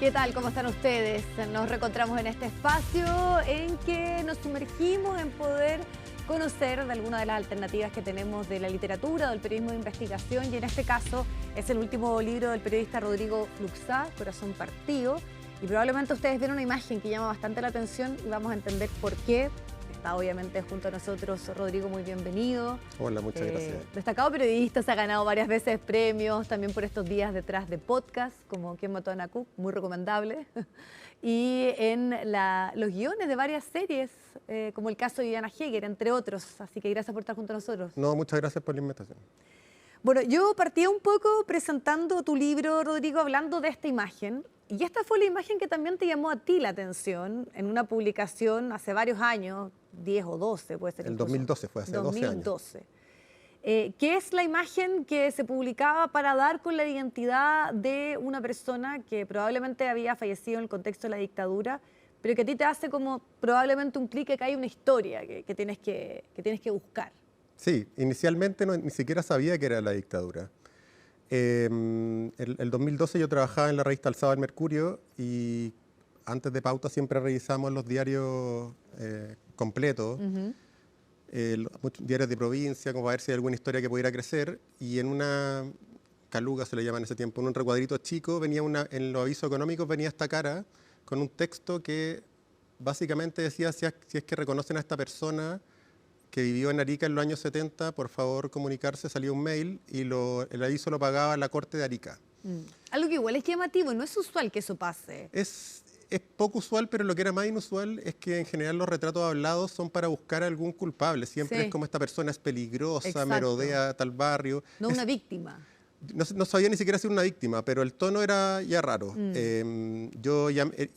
¿Qué tal? ¿Cómo están ustedes? Nos reencontramos en este espacio en que nos sumergimos en poder conocer de algunas de las alternativas que tenemos de la literatura, del periodismo de investigación, y en este caso es el último libro del periodista Rodrigo Fluxá, Corazón Partido, y probablemente ustedes ven una imagen que llama bastante la atención y vamos a entender por qué. Está obviamente junto a nosotros Rodrigo, muy bienvenido. Hola, muchas gracias. Destacado periodista, se ha ganado varias veces premios, también por estos días detrás de podcast, como ¿Quién mató a Ana Cook?, muy recomendable. Y en los guiones de varias series, como el caso de Viviana Heger, entre otros. Así que gracias por estar junto a nosotros. No, muchas gracias por la invitación. Bueno, yo partí un poco presentando tu libro, Rodrigo, hablando de esta imagen. Y esta fue la imagen que también te llamó a ti la atención en una publicación hace varios años, 10 o 12, puede ser. El incluso. 2012 fue, hace 12 años. 2012. Que es la imagen que se publicaba para dar con la identidad de una persona que probablemente había fallecido en el contexto de la dictadura, pero que a ti te hace como probablemente un clic, que hay una historia que tienes que buscar. Sí, inicialmente ni siquiera sabía que era la dictadura. El 2012 yo trabajaba en la revista Alzado del Mercurio y antes de Pauta siempre revisamos los diarios completos, muchos diarios de provincia, como para ver si hay alguna historia que pudiera crecer, y en una caluga se le llama en ese tiempo, en un recuadrito chico, venía en los avisos económicos venía esta cara con un texto que básicamente decía si es que reconocen a esta persona que vivió en Arica en los años 70, por favor comunicarse, salía un mail y el aviso lo pagaba la Corte de Arica. Algo que igual es llamativo, no es usual que eso pase. Es poco usual, pero lo que era más inusual es que en general los retratos hablados son para buscar a algún culpable. Siempre Sí. es como esta persona es peligrosa, Exacto. Merodea tal barrio. No una víctima. No sabía ni siquiera ser una víctima, pero el tono era ya raro. Y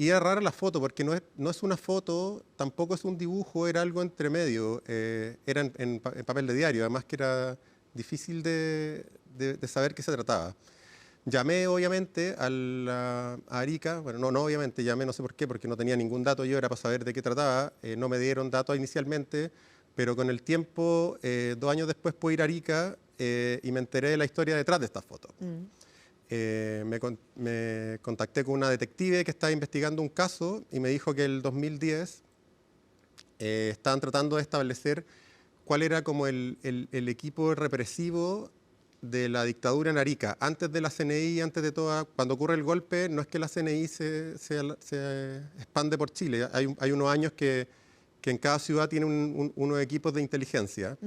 era rara la foto, porque no es una foto, tampoco es un dibujo, era algo entre medio. Era en papel de diario, además que era difícil de saber qué se trataba. Llamé, obviamente, a Arica. Bueno, no obviamente, llamé, no sé por qué, porque no tenía ningún dato yo, era para saber de qué trataba. No me dieron datos inicialmente, pero con el tiempo, 2 años después, pude ir a Arica y me enteré de la historia detrás de estas fotos. Me contacté con una detective que estaba investigando un caso y me dijo que el 2010 estaban tratando de establecer cuál era como el equipo represivo de la dictadura en Arica. Antes de la CNI, antes de toda, cuando ocurre el golpe, no es que la CNI se expande por Chile. Hay unos años que en cada ciudad tiene unos equipos de inteligencia.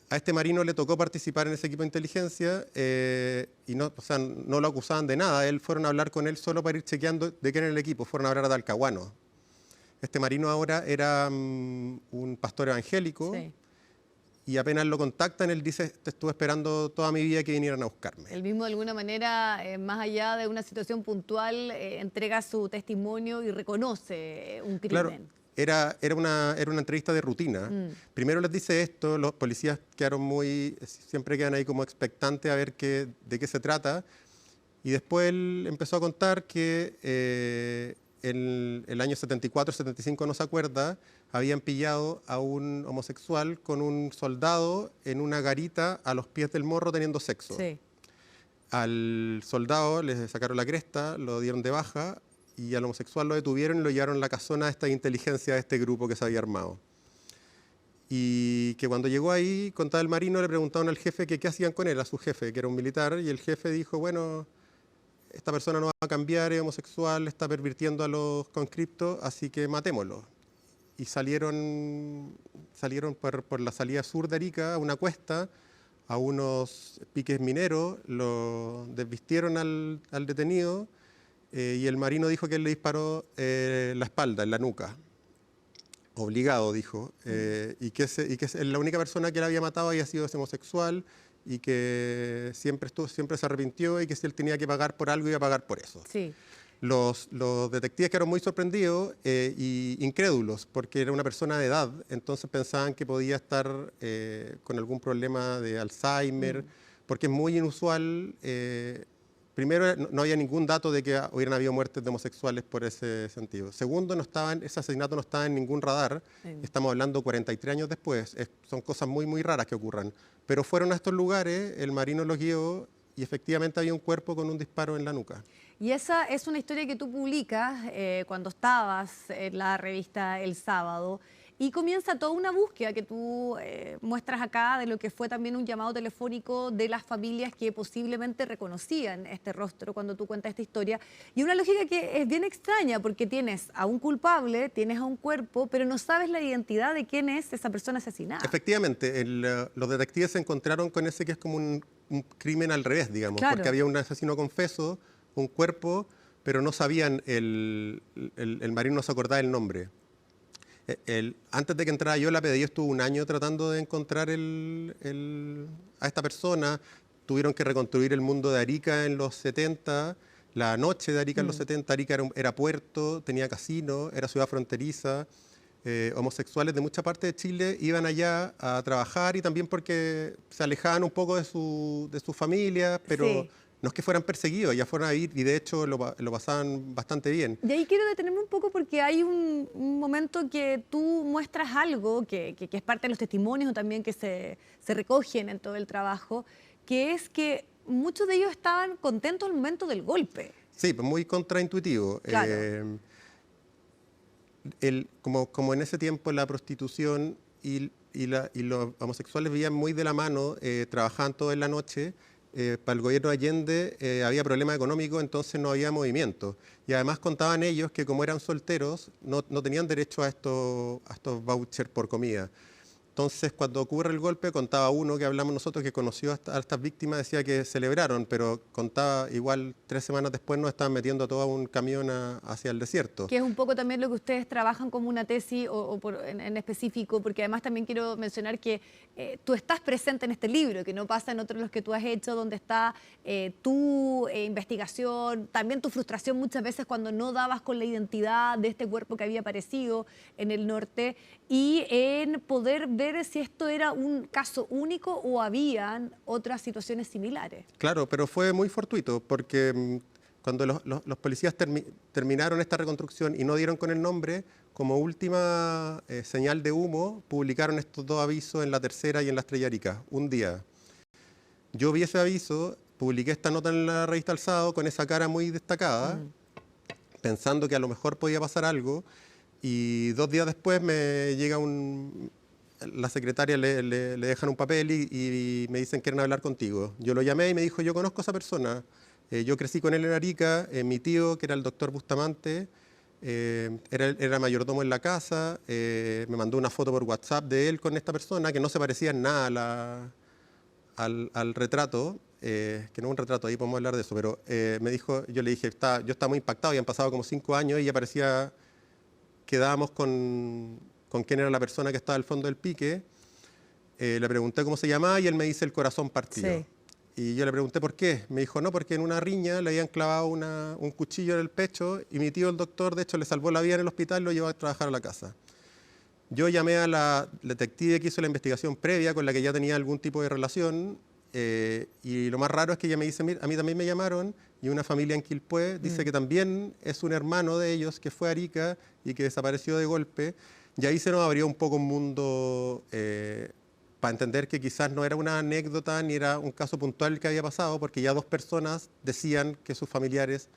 A este marino le tocó participar en ese equipo de inteligencia y no lo acusaban de nada. Fueron a hablar con él solo para ir chequeando de qué era el equipo. Fueron a hablar a Talcahuano. Este marino ahora era un pastor evangélico. Sí. Y apenas lo contactan, él dice, te estuve esperando toda mi vida que vinieran a buscarme. Él mismo de alguna manera, más allá de una situación puntual, entrega su testimonio y reconoce un crimen. Claro, era una entrevista de rutina. Primero les dice esto, los policías siempre quedan ahí como expectantes a ver de qué se trata. Y después él empezó a contar que en el año 74, 75, no se acuerda, habían pillado a un homosexual con un soldado en una garita a los pies del morro teniendo sexo. Sí. Al soldado le sacaron la cresta, lo dieron de baja y al homosexual lo detuvieron y lo llevaron a la casona de esta inteligencia de este grupo que se había armado. Y que cuando llegó ahí, contaba el marino, le preguntaron al jefe que qué hacían con él, a su jefe, que era un militar, y el jefe dijo, bueno, esta persona no va a cambiar, es homosexual, está pervirtiendo a los conscriptos, así que matémoslo. Y salieron por la salida sur de Arica, a una cuesta, a unos piques mineros, lo desvistieron al detenido y el marino dijo que él le disparó la espalda, en la nuca. Obligado, dijo. Y que la única persona que él había matado había sido ese homosexual y que siempre se arrepintió y que si él tenía que pagar por algo, iba a pagar por eso. Sí. Los detectives quedaron muy sorprendidos e incrédulos porque era una persona de edad, entonces pensaban que podía estar con algún problema de Alzheimer, porque es muy inusual. Primero, no había ningún dato de que hubieran habido muertes de homosexuales por ese sentido. Segundo, ese asesinato no estaba en ningún radar. Estamos hablando 43 años después. Son cosas muy, muy raras que ocurran. Pero fueron a estos lugares, el marino los guió y efectivamente había un cuerpo con un disparo en la nuca. Y esa es una historia que tú publicas cuando estabas en la revista El Sábado y comienza toda una búsqueda que tú muestras acá de lo que fue también un llamado telefónico de las familias que posiblemente reconocían este rostro cuando tú cuentas esta historia. Y una lógica que es bien extraña porque tienes a un culpable, tienes a un cuerpo, pero no sabes la identidad de quién es esa persona asesinada. Efectivamente, los detectives se encontraron con ese que es como un crimen al revés, digamos, Claro. porque había un asesino confeso, un cuerpo, pero no sabían, el marino no se acordaba el nombre. Antes de que entrara yo, la PDI estuvo un año tratando de encontrar a esta persona. Tuvieron que reconstruir el mundo de Arica en los 70, la noche de Arica en los 70. Arica era puerto, tenía casino, era ciudad fronteriza. Homosexuales de mucha parte de Chile iban allá a trabajar y también porque se alejaban un poco de sus familias, pero Sí. no es que fueran perseguidos, ya fueron a ir y de hecho lo pasaban bastante bien. Y ahí quiero detenerme un poco porque hay un momento que tú muestras algo que es parte de los testimonios también que se recogen en todo el trabajo, que es que muchos de ellos estaban contentos al momento del golpe. Sí, pues muy contraintuitivo. Claro. Como en ese tiempo la prostitución y los homosexuales vivían muy de la mano, trabajaban toda en la noche. Para el gobierno de Allende había problemas económicos, entonces no había movimiento. Y además contaban ellos que como eran solteros, no tenían derecho a estos vouchers por comida. Entonces, cuando ocurre el golpe, contaba uno que hablamos nosotros que conoció a estas víctimas, decía que celebraron, pero contaba igual 3 semanas después nos estaban metiendo a todo un camión hacia el desierto. Que es un poco también lo que ustedes trabajan como una tesis en específico, porque además también quiero mencionar que tú estás presente en este libro, que no pasa en otros los que tú has hecho, donde está tu investigación, también tu frustración muchas veces cuando no dabas con la identidad de este cuerpo que había aparecido en el norte, y en poder ver si esto era un caso único o habían otras situaciones similares. Claro, pero fue muy fortuito, porque cuando los policías terminaron esta reconstrucción y no dieron con el nombre, como última señal de humo, publicaron estos 2 avisos en La Tercera y en La Estrella Arica, un día. Yo vi ese aviso, publiqué esta nota en la revista El Sábado con esa cara muy destacada, pensando que a lo mejor podía pasar algo, y 2 días después me llega la secretaria le dejan un papel y me dicen que quieren hablar contigo. Yo lo llamé y me dijo, yo conozco a esa persona, yo crecí con él en Arica, mi tío, que era el doctor Bustamante, era mayordomo en la casa, me mandó una foto por WhatsApp de él con esta persona que no se parecía en nada al retrato, que no es un retrato, ahí podemos hablar de eso, pero me dijo, yo le dije, yo estaba muy impactado, y han pasado como 5 años y ya parecía, quedábamos con quién era la persona que estaba al fondo del pique. Le pregunté cómo se llamaba y él me dice el corazón partido. Sí. Y yo le pregunté por qué. Me dijo, no, porque en una riña le habían clavado un cuchillo en el pecho y mi tío, el doctor, de hecho, le salvó la vida en el hospital y lo llevó a trabajar a la casa. Yo llamé a la detective que hizo la investigación previa con la que ya tenía algún tipo de relación, y lo más raro es que ella me dice, mira, a mí también me llamaron, y una familia en Quilpué dice que también es un hermano de ellos que fue a Arica y que desapareció de golpe. Y ahí se nos abrió un poco un mundo para entender que quizás no era una anécdota ni era un caso puntual que había pasado, porque ya 2 personas decían que sus familiares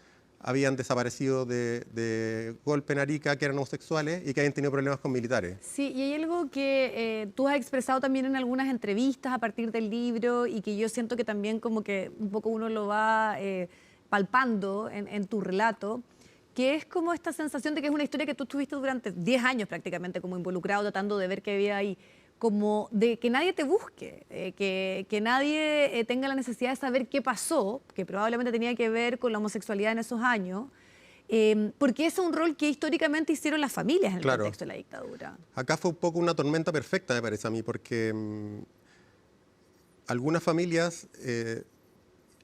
habían desaparecido de golpe en Arica, que eran homosexuales y que habían tenido problemas con militares. Sí, y hay algo que tú has expresado también en algunas entrevistas a partir del libro y que yo siento que también como que un poco uno lo va palpando en tu relato, que es como esta sensación de que es una historia que tú estuviste durante 10 años prácticamente como involucrado, tratando de ver qué había ahí, como de que nadie te busque, que nadie tenga la necesidad de saber qué pasó, que probablemente tenía que ver con la homosexualidad en esos años, porque ese es un rol que históricamente hicieron las familias en el Claro. contexto de la dictadura. Acá fue un poco una tormenta perfecta, me parece a mí, porque algunas familias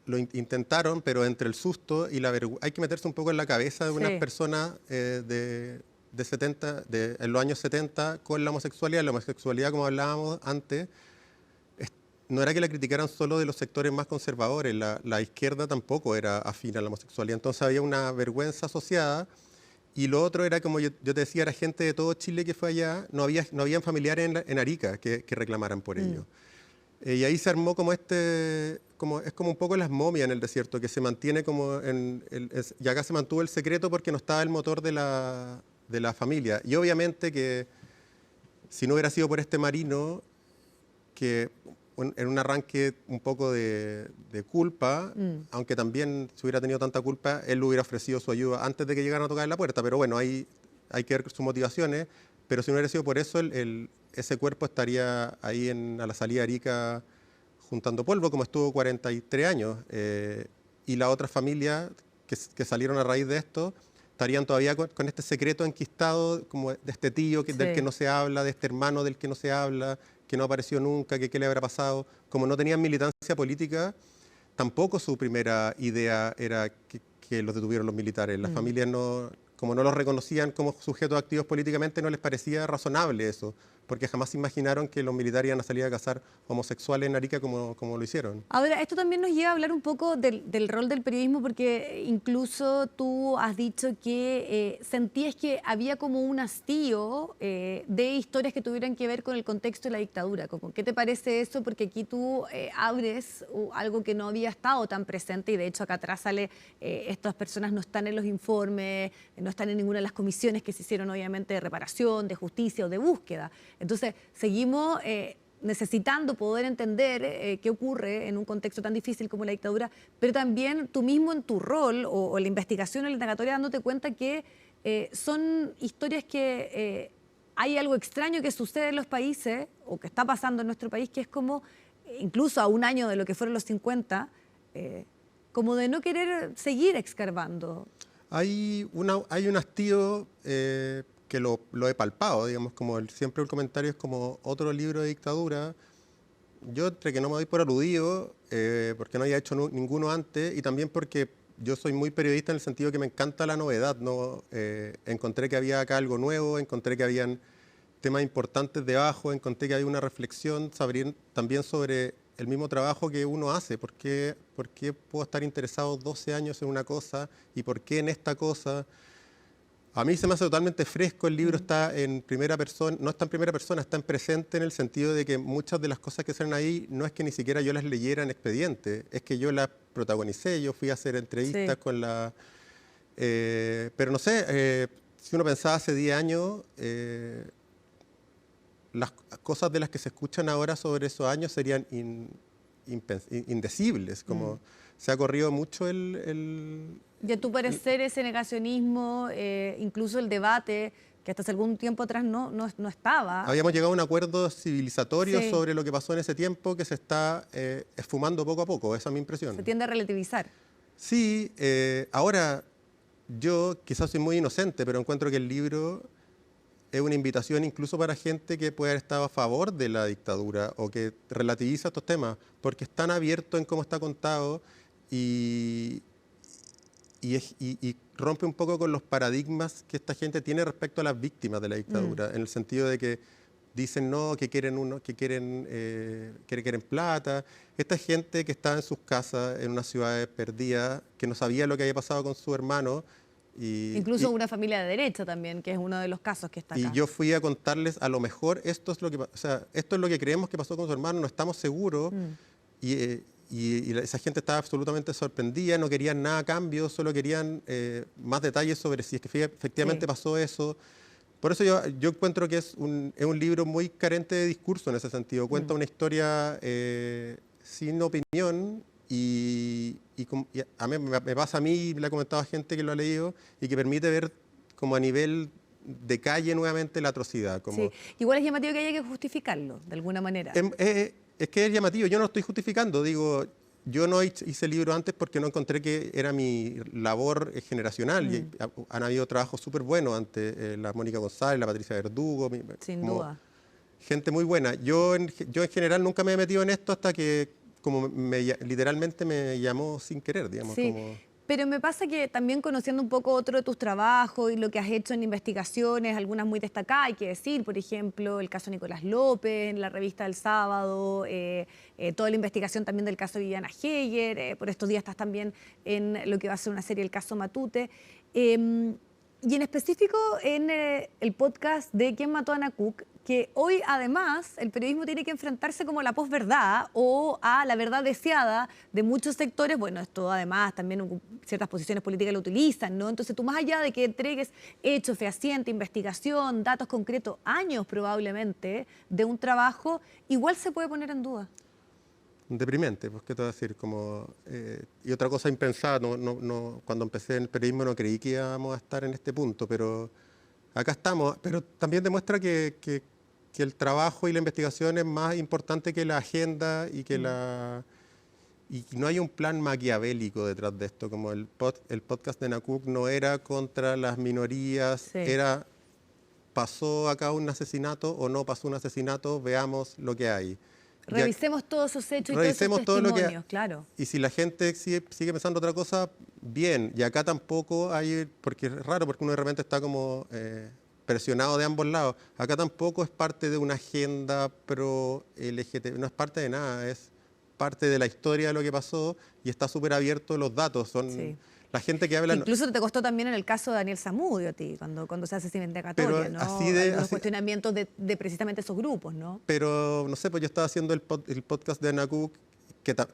lo intentaron, pero entre el susto y la vergüenza, hay que meterse un poco en la cabeza de unas Sí. personas en los años 70 con la homosexualidad. La homosexualidad, como hablábamos antes, no era que la criticaran solo de los sectores más conservadores, la izquierda tampoco era afín a la homosexualidad, entonces había una vergüenza asociada. Y lo otro era, como yo te decía, era gente de todo Chile que fue allá, no habían familiares en Arica que reclamaran por ello. Y ahí se armó como es como un poco las momias en el desierto, que se mantiene como y acá se mantuvo el secreto porque no estaba el motor de la familia. Y obviamente que si no hubiera sido por este marino, que en un arranque un poco de culpa, aunque también si hubiera tenido tanta culpa, él le hubiera ofrecido su ayuda antes de que llegaran a tocar en la puerta. Pero bueno, ahí hay que ver sus motivaciones. Pero si no hubiera sido por eso, ese cuerpo estaría ahí a la salida de Arica juntando polvo, como estuvo 43 años. Y la otra familia que salieron a raíz de esto estarían todavía con este secreto enquistado, como de este tío del que no se habla, de este hermano del que no se habla, que no apareció nunca, que qué le habrá pasado. Como no tenían militancia política, tampoco su primera idea era que los detuvieron los militares. Las familias como no los reconocían como sujetos activos políticamente, no les parecía razonable eso, porque jamás se imaginaron que los militares iban a salir a cazar homosexuales en Arica como lo hicieron. Ahora, esto también nos lleva a hablar un poco del rol del periodismo, porque incluso tú has dicho que sentías que había como un hastío de historias que tuvieran que ver con el contexto de la dictadura. ¿Qué te parece eso? Porque aquí tú abres algo que no había estado tan presente, y de hecho acá atrás sale, estas personas no están en los informes, no están en ninguna de las comisiones que se hicieron obviamente de reparación, de justicia o de búsqueda. Entonces, seguimos necesitando poder entender qué ocurre en un contexto tan difícil como la dictadura, pero también tú mismo en tu rol o la investigación o la indagatoria dándote cuenta que son historias que hay algo extraño que sucede en los países o que está pasando en nuestro país, que es como, incluso a un año de lo que fueron los 50, como de no querer seguir escarbando. Hay un hastío que lo he palpado, digamos, siempre el comentario es como otro libro de dictadura. Yo entre que no me doy por aludido, porque no había hecho ninguno antes, y también porque yo soy muy periodista en el sentido que me encanta la novedad, ¿no? Encontré que había acá algo nuevo, encontré que habían temas importantes debajo, encontré que hay una reflexión también sobre el mismo trabajo que uno hace. ¿Por qué puedo estar interesado 12 años en una cosa y por qué en esta cosa? A mí se me hace totalmente fresco, el libro está en primera persona, no está en primera persona, está en presente en el sentido de que muchas de las cosas que salen ahí no es que ni siquiera yo las leyera en expediente, es que yo las protagonicé, yo fui a hacer entrevistas con la... pero no sé, si uno pensaba hace 10 años, las cosas de las que se escuchan ahora sobre esos años serían indecibles, como se ha corrido mucho Y a tu parecer ese negacionismo, incluso el debate, que hasta hace algún tiempo atrás no estaba. Habíamos llegado a un acuerdo civilizatorio sobre lo que pasó en ese tiempo que se está esfumando poco a poco, esa es mi impresión. Se tiende a relativizar. Sí, ahora yo quizás soy muy inocente, pero encuentro que el libro es una invitación incluso para gente que puede haber estado a favor de la dictadura o que relativiza estos temas, porque es tan abierto en cómo está contado y rompe un poco con los paradigmas que esta gente tiene respecto a las víctimas de la dictadura, en el sentido de que dicen no, que quieren plata. Esta gente que estaba en sus casas, en una ciudad perdida, que no sabía lo que había pasado con su hermano. Incluso una familia de derecha también, que es uno de los casos que está acá. Y yo fui a contarles, a lo mejor esto es lo que creemos que pasó con su hermano, no estamos seguros. Y esa gente estaba absolutamente sorprendida, no querían nada a cambio, solo querían más detalles sobre si es que efectivamente pasó eso. Por eso yo encuentro que es un libro muy carente de discurso en ese sentido. Cuenta una historia sin opinión y a mí me pasa a mí, le ha comentado a gente que lo ha leído, y que permite ver como a nivel de calle nuevamente la atrocidad. Sí. Igual es llamativo que haya que justificarlo, de alguna manera. Es que es llamativo, yo no lo estoy justificando, digo, yo no hice el libro antes porque no encontré que era mi labor generacional. Y han habido trabajos súper buenos antes, la Mónica González, la Patricia Verdugo. Sin duda. Gente muy buena. Yo en general nunca me he metido en esto hasta que literalmente me llamó sin querer, digamos. Sí. Pero me pasa que también conociendo un poco otro de tus trabajos y lo que has hecho en investigaciones, algunas muy destacadas, hay que decir, por ejemplo, el caso Nicolás López, en la revista del sábado, toda la investigación también del caso Viviana Heger, por estos días estás también en lo que va a ser una serie, el caso Matute. Y Y en específico en el podcast de ¿Quién mató a Ana Cook?, que hoy además el periodismo tiene que enfrentarse como a la posverdad o a la verdad deseada de muchos sectores. Bueno, esto además también ciertas posiciones políticas lo utilizan, ¿no? Entonces tú, más allá de que entregues hechos fehacientes, investigación, datos concretos, años probablemente de un trabajo, igual se puede poner en duda. Deprimente, pues, ¿qué te voy a decir? Y otra cosa impensada, cuando empecé en el periodismo no creí que íbamos a estar en este punto, pero acá estamos. Pero también demuestra que el trabajo y la investigación es más importante que la agenda y que y no hay un plan maquiavélico detrás de esto, como el podcast de Ana Cook no era contra las minorías, Sí. pasó acá un asesinato o no pasó un asesinato, veamos lo que hay. Revisemos todos esos hechos y Revisemos todos todo esos testimonios, claro. Y si la gente sigue pensando otra cosa, bien. Y acá tampoco hay, porque es raro, porque uno de repente está como presionado de ambos lados. Acá tampoco es parte de una agenda pro LGTB, no es parte de nada, es parte de la historia de lo que pasó y está súper abierto los datos. Sí. La gente que habla... Incluso te costó también en el caso de Daniel Zamudio a ti, cuando se hace esa indagatoria, ¿no? Los cuestionamientos de precisamente esos grupos, ¿no? Pero, no sé, pues yo estaba haciendo el podcast de Ana Cook,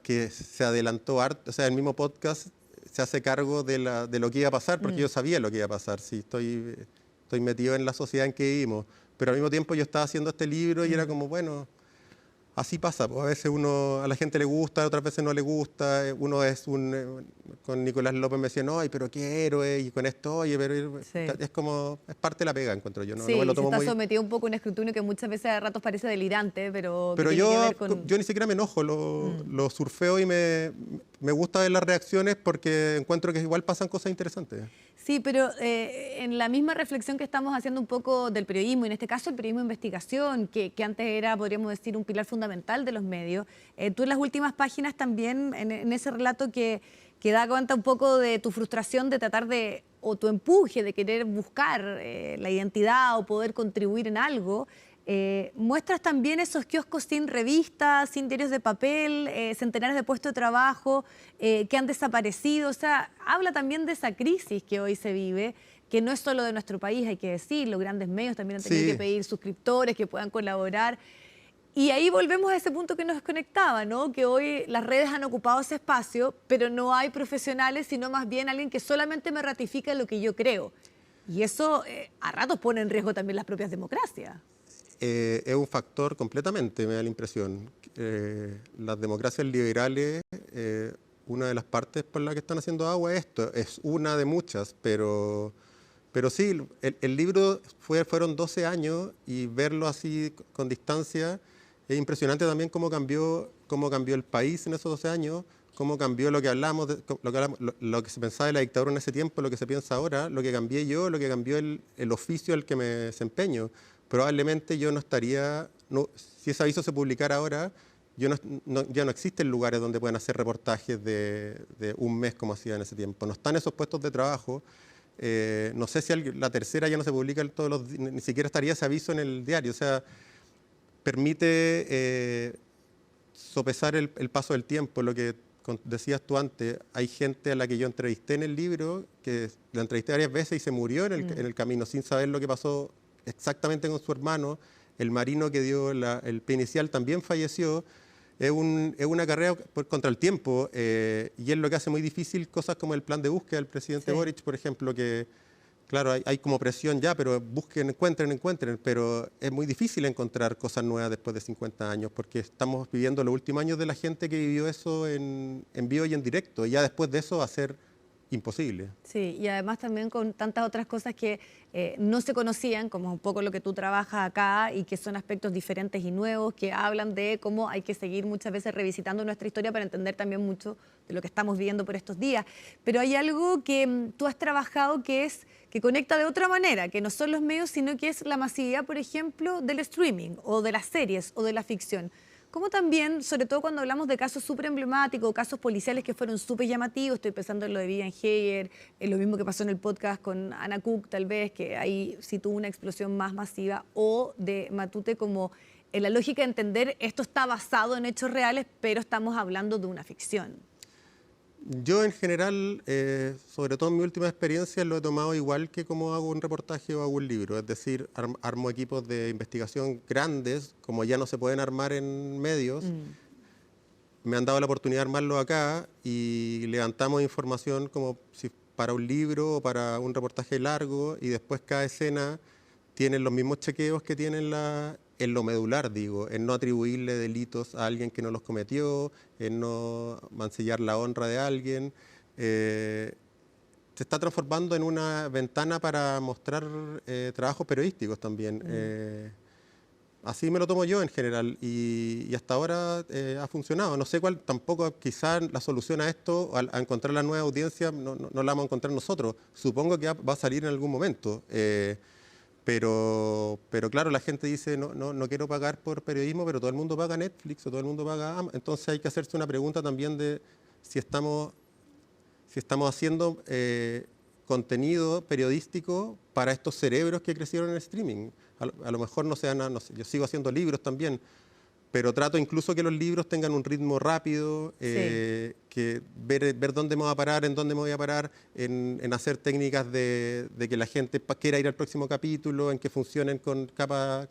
que se adelantó harto, o sea, el mismo podcast se hace cargo de lo que iba a pasar, porque yo sabía lo que iba a pasar, sí, estoy metido en la sociedad en que vivimos, pero al mismo tiempo yo estaba haciendo este libro y era como, bueno... Así pasa, pues a veces a la gente le gusta, otras veces no le gusta. Con Nicolás López me decía, no, pero qué héroe, y con esto, oye, pero sí. Es parte de la pega, encuentro yo. Sí, no me lo tomo está sometido un poco a un escrutinio que muchas veces a ratos parece delirante, pero yo ni siquiera me enojo, lo surfeo y me gusta ver las reacciones porque encuentro que igual pasan cosas interesantes. Sí, pero en la misma reflexión que estamos haciendo un poco del periodismo, y en este caso el periodismo de investigación, que antes era, podríamos decir, un pilar fundamental de los medios, tú en las últimas páginas también, en ese relato que da cuenta un poco de tu frustración de tratar o tu empuje de querer buscar la identidad o poder contribuir en algo, muestras también esos kioscos sin revistas, sin diarios de papel, centenares de puestos de trabajo que han desaparecido. O sea, habla también de esa crisis que hoy se vive, que no es solo de nuestro país, hay que decirlo. Grandes medios también han tenido que pedir suscriptores que puedan colaborar. Y ahí volvemos a ese punto que nos desconectaba, ¿no? Que hoy las redes han ocupado ese espacio, pero no hay profesionales, sino más bien alguien que solamente me ratifica lo que yo creo. Y eso a ratos pone en riesgo también las propias democracias. Es un factor completamente, me da la impresión. Las democracias liberales, una de las partes por las que están haciendo agua esto, es una de muchas, pero sí, el libro fueron 12 años y verlo así con distancia es impresionante también cómo cambió el país en esos 12 años, cómo cambió lo que hablamos, lo que se pensaba de la dictadura en ese tiempo, lo que se piensa ahora, lo que cambié yo, lo que cambió el oficio al que me desempeño. Probablemente yo no estaría, si ese aviso se publicara ahora, ya no existen lugares donde puedan hacer reportajes de un mes como hacía en ese tiempo. No están esos puestos de trabajo. No sé si la tercera ya no se publica ni siquiera estaría ese aviso en el diario. O sea, permite sopesar el paso del tiempo. Lo que decías tú antes, hay gente a la que yo entrevisté en el libro, que la entrevisté varias veces y se murió en el camino sin saber lo que pasó exactamente con su hermano. El marino que dio el pie inicial también falleció. Es una carrera contra el tiempo y es lo que hace muy difícil cosas como el plan de búsqueda del presidente Boric, por ejemplo, que claro, hay como presión ya, pero busquen, encuentren, pero es muy difícil encontrar cosas nuevas después de 50 años porque estamos viviendo los últimos años de la gente que vivió eso en vivo y en directo y ya después de eso va a ser imposible. Sí, y además también con tantas otras cosas que no se conocían, como un poco lo que tú trabajas acá y que son aspectos diferentes y nuevos, que hablan de cómo hay que seguir muchas veces revisitando nuestra historia para entender también mucho de lo que estamos viviendo por estos días. Pero hay algo que tú has trabajado que conecta de otra manera, que no son los medios, sino que es la masividad, por ejemplo, del streaming o de las series o de la ficción. Como también, sobre todo cuando hablamos de casos súper emblemáticos, casos policiales que fueron súper llamativos, estoy pensando en lo de Vivian Heyer, en lo mismo que pasó en el podcast con Ana Cook, tal vez, que ahí sí tuvo una explosión más masiva, o de Matute, como en la lógica de entender esto está basado en hechos reales, pero estamos hablando de una ficción. Yo en general, sobre todo en mi última experiencia, lo he tomado igual que como hago un reportaje o hago un libro. Es decir, armo equipos de investigación grandes, como ya no se pueden armar en medios. Me han dado la oportunidad de armarlo acá y levantamos información como si para un libro o para un reportaje largo, y después cada escena tiene los mismos chequeos que tiene en lo medular, digo, en no atribuirle delitos a alguien que no los cometió, en no mancillar la honra de alguien. Se está transformando en una ventana para mostrar trabajos periodísticos también. Así me lo tomo yo en general, y hasta ahora ha funcionado. No sé cuál, tampoco quizás la solución a esto, a encontrar la nueva audiencia, no la vamos a encontrar nosotros. Supongo que va a salir en algún momento. Pero claro, la gente dice, no quiero pagar por periodismo, pero todo el mundo paga Netflix o todo el mundo paga Amazon. Entonces hay que hacerse una pregunta también de si estamos haciendo contenido periodístico para estos cerebros que crecieron en el streaming. A lo mejor no sea nada, no sé, yo sigo haciendo libros también, pero trato incluso que los libros tengan un ritmo rápido, que ver dónde me voy a parar, en dónde me voy a parar, en hacer técnicas de que la gente quiera ir al próximo capítulo, en que funcionen con capa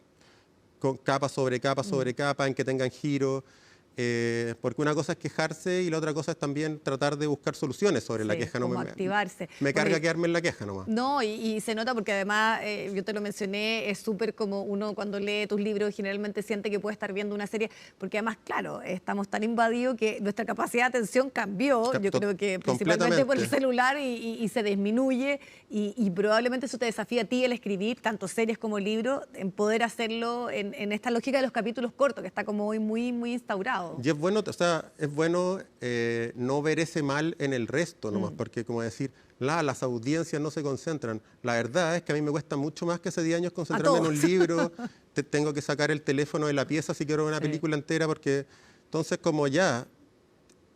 sobre capa sobre capa, en que tengan giro. Porque una cosa es quejarse y la otra cosa es también tratar de buscar soluciones sobre la queja. Como activarse. Me carga quedarme en la queja nomás. No, y se nota porque además, yo te lo mencioné, es súper como uno cuando lee tus libros generalmente siente que puede estar viendo una serie, porque además, claro, estamos tan invadidos que nuestra capacidad de atención cambió, yo creo que principalmente por el celular, y se disminuye, y probablemente eso te desafía a ti el escribir, tanto series como libros, en poder hacerlo en esta lógica de los capítulos cortos, que está como hoy muy, muy instaurado. Y es bueno, o sea, es bueno no ver ese mal en el resto nomás, porque como decir, las audiencias no se concentran. La verdad es que a mí me cuesta mucho más que hace 10 años concentrarme en un libro. Tengo que sacar el teléfono de la pieza si quiero ver una película entera, porque entonces como ya,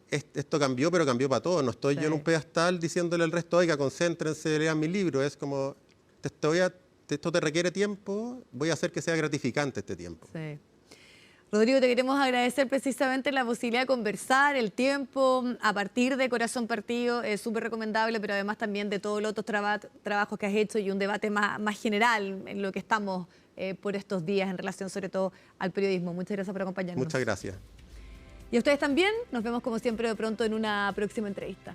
esto cambió, pero cambió para todos. No estoy yo en un pedestal diciéndole al resto, oiga, concéntrense, lean mi libro. Es como, esto te requiere tiempo, voy a hacer que sea gratificante este tiempo. Sí. Rodrigo, te queremos agradecer precisamente la posibilidad de conversar, el tiempo, a partir de Corazón Partido, es súper recomendable, pero además también de todos los otros trabajos que has hecho y un debate más general en lo que estamos por estos días en relación sobre todo al periodismo. Muchas gracias por acompañarnos. Muchas gracias. Y a ustedes también, nos vemos como siempre de pronto en una próxima entrevista.